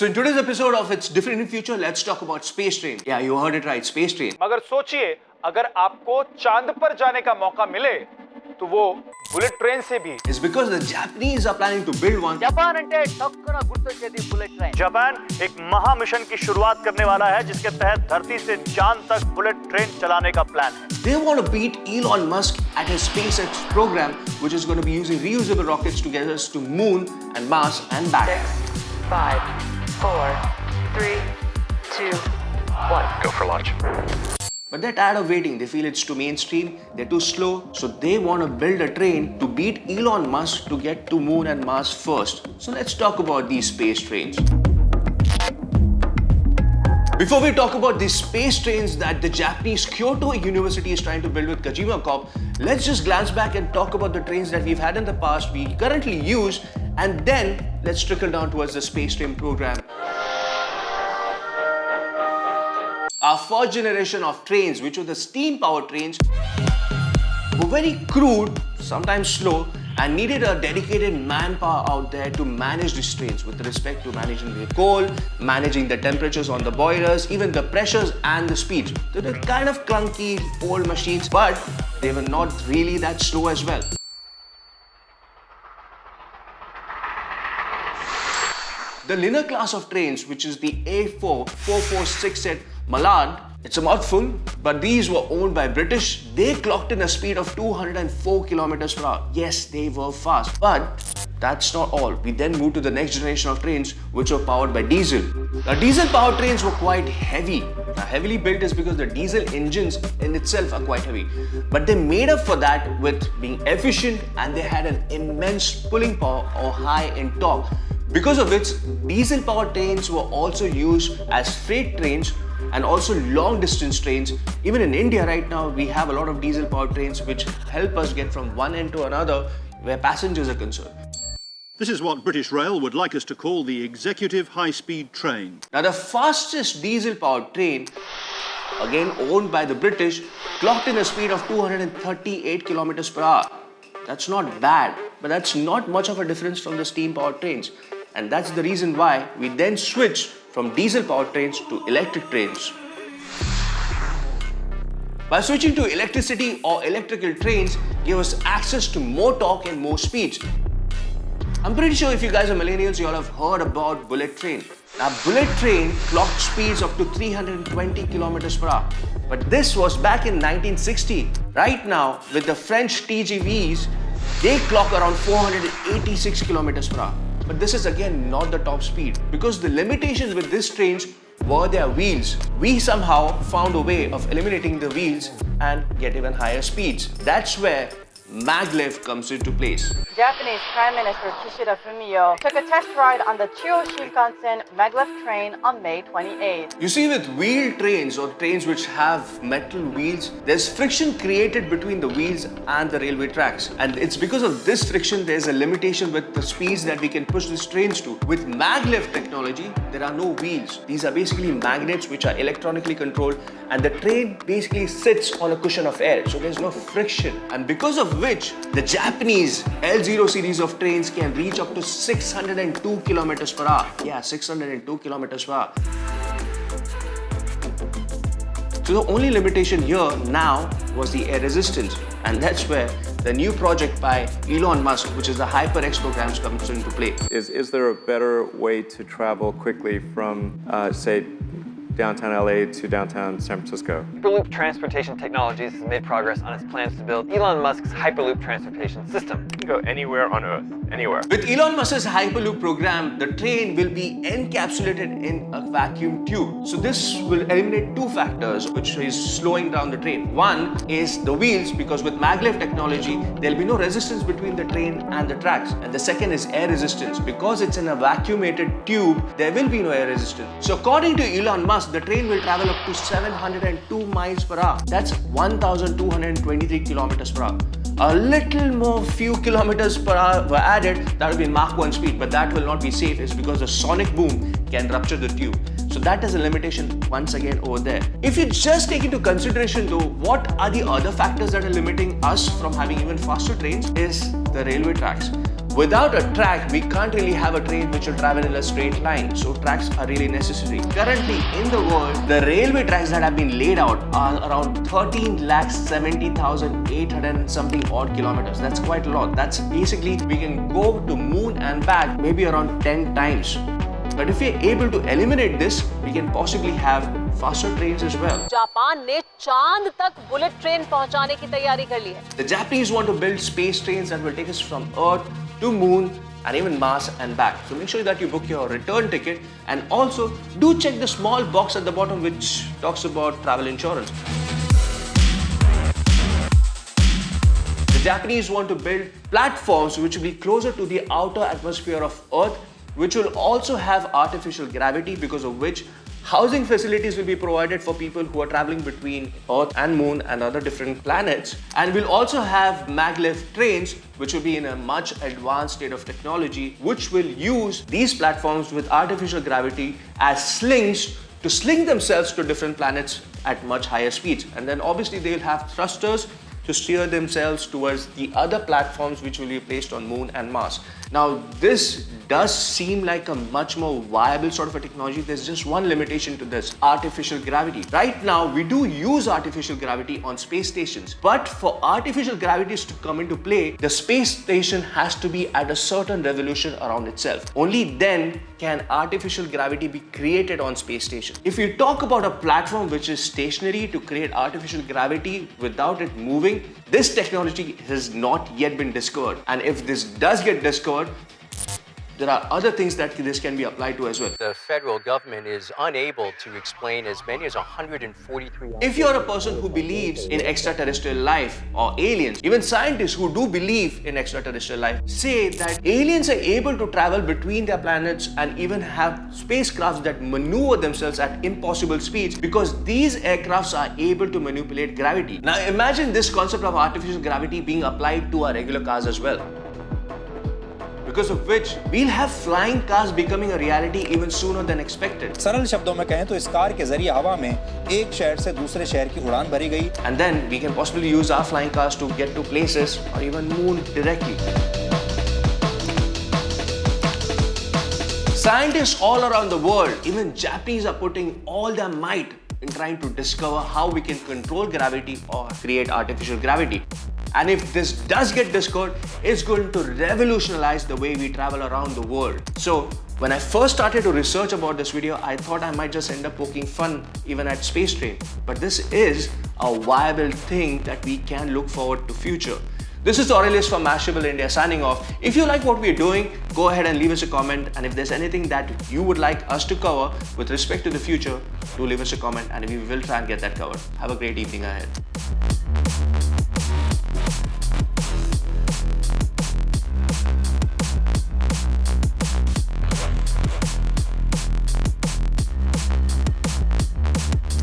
So in today's episode of It's Different in Future, let's talk about space train. Yeah, you heard it right, space train. मगर सोचिए, अगर आपको चांद पर जाने का मौका मिले, तो वो बुलेट ट्रेन से भी. It's because the Japanese are planning to build one. Japan అంటే టక్కున గుర్తొచ్చేది बुलेट ट्रेन. जापान एक महा मिशन की शुरुआत करने वाला है जिसके तहत धरती से चांद तक बुलेट ट्रेन चलाने का प्लान है. They want to beat Elon Musk at his SpaceX program, which is going to be using reusable rockets to get us to Moon and Mars and back. 5, 4, 3, 2, 1. Go for launch. But they're tired of waiting. They feel it's too mainstream, they're too slow, so they want to build a train to beat Elon Musk to get to Moon and Mars first. So let's talk about these space trains. Before we talk about these space trains that the Japanese Kyoto University is trying to build with Kojima Corp, let's just glance back and talk about the trains that we've had in the past, we currently use, and then let's trickle down towards the space train program. Our first generation of trains, which were the steam powered trains, were very crude, sometimes slow, and needed a dedicated manpower out there to manage these trains with respect to managing the coal, managing the temperatures on the boilers, even the pressures and the speeds. They were kind of clunky old machines, but they were not really that slow as well. The Liner class of trains, which is the A4-446 Mallard, it's a mouthful, but these were owned by British. They clocked in a speed of 204 kilometers per hour. Yes, they were fast, but that's not all. We then moved to the next generation of trains, which were powered by diesel. Now, diesel-powered trains were quite heavy. Now, heavily built is because the diesel engines in itself are quite heavy. But they made up for that with being efficient, and they had an immense pulling power or high in torque. Because of which, diesel-powered trains were also used as freight trains and also long-distance trains. Even in India right now, we have a lot of diesel-powered trains which help us get from one end to another where passengers are concerned. This is what British Rail would like us to call the executive high-speed train. Now, the fastest diesel-powered train, again owned by the British, clocked in a speed of 238 kilometers per hour. That's not bad, but that's not much of a difference from the steam-powered trains. And that's the reason why we then switched from diesel-powered trains to electric trains. By switching to electricity or electrical trains gave us access to more torque and more speeds. I'm pretty sure if you guys are millennials, you all have heard about bullet train. Now, bullet train clocked speeds up to 320 kilometers per hour. But this was back in 1960. Right now, with the French TGVs, they clock around 486 kilometers per hour. But this is again not the top speed because the limitations with these trains were their wheels. We somehow found a way of eliminating the wheels and get even higher speeds. That's where maglev comes into place. Japanese Prime Minister Kishida Fumio took a test ride on the Chuo Shinkansen maglev train on May 28th. You see, with wheeled trains or trains which have metal wheels, there's friction created between the wheels and the railway tracks. And it's because of this friction, there's a limitation with the speeds that we can push these trains to. With maglev technology, there are no wheels. These are basically magnets which are electronically controlled, and the train basically sits on a cushion of air. So there's no friction. And because of which, the Japanese L0 series of trains can reach up to 602 kilometers per hour. Yeah, 602 kilometers per hour. So the only limitation here now was the air resistance, and that's where the new project by Elon Musk, which is the HyperX program, comes into play. Is there a better way to travel quickly from, say, downtown LA to downtown San Francisco? Hyperloop Transportation Technologies has made progress on its plans to build Elon Musk's Hyperloop transportation system. You can go anywhere on Earth, anywhere. With Elon Musk's Hyperloop program, the train will be encapsulated in a vacuum tube. So this will eliminate two factors which is slowing down the train. One is the wheels, because with maglev technology, there'll be no resistance between the train and the tracks. And the second is air resistance. Because it's in a vacuumated tube, there will be no air resistance. So according to Elon Musk, the train will travel up to 702 miles per hour. That's 1,223 kilometers per hour. A little more few kilometers per hour were added, that will be Mach 1 speed, but that will not be safe. It's because the sonic boom can rupture the tube. So that is a limitation once again over there. If you just take into consideration though, what are the other factors that are limiting us from having even faster trains is the railway tracks. Without a track, we can't really have a train which will travel in a straight line. So tracks are really necessary. Currently in the world, the railway tracks that have been laid out are around 13,70,800 and something odd kilometers. That's quite a lot. That's basically, we can go to moon and back maybe around 10 times. But if we're able to eliminate this, we can possibly have faster trains as well. Japan ने चांद तक bullet train पहुंचाने की तैयारी कर ली है. The Japanese want to build space trains that will take us from Earth to Moon and even Mars and back. So make sure that you book your return ticket, and also do check the small box at the bottom which talks about travel insurance. The Japanese want to build platforms which will be closer to the outer atmosphere of Earth, which will also have artificial gravity, because of which housing facilities will be provided for people who are traveling between Earth and Moon and other different planets. And we'll also have maglev trains, which will be in a much advanced state of technology, which will use these platforms with artificial gravity as slings to sling themselves to different planets at much higher speeds. And then obviously they'll have thrusters to steer themselves towards the other platforms which will be placed on Moon and Mars. Now, this does seem like a much more viable sort of a technology. There's just one limitation to this: artificial gravity. Right now, we do use artificial gravity on space stations, but for artificial gravities to come into play, the space station has to be at a certain revolution around itself. Only then can artificial gravity be created on space station. If you talk about a platform which is stationary to create artificial gravity without it moving, this technology has not yet been discovered. And if this does get discovered, there are other things that this can be applied to as well. The federal government is unable to explain as many as 143. If you're a person who believes in extraterrestrial life or aliens, even scientists who do believe in extraterrestrial life say that aliens are able to travel between their planets and even have spacecrafts that maneuver themselves at impossible speeds, because these aircrafts are able to manipulate gravity. Now imagine this concept of artificial gravity being applied to our regular cars as well, because of which we'll have flying cars becoming a reality even sooner than expected. सरल शब्दों में कहें तो इस car के जरिए हवा में एक शहर से दूसरे शहर की उड़ान भरी गई. And then we can possibly use our flying cars to get to places or even moon directly. Scientists all around the world, even Japanese, are putting all their might in trying to discover how we can control gravity or create artificial gravity. And if this does get discovered, it's going to revolutionize the way we travel around the world. So when I first started to research about this video, I thought I might just end up poking fun even at space train. But this is a viable thing that we can look forward to future. This is Aurelius from Mashable India signing off. If you like what we're doing, go ahead and leave us a comment. And if there's anything that you would like us to cover with respect to the future, do leave us a comment and we will try and get that covered. Have a great evening ahead.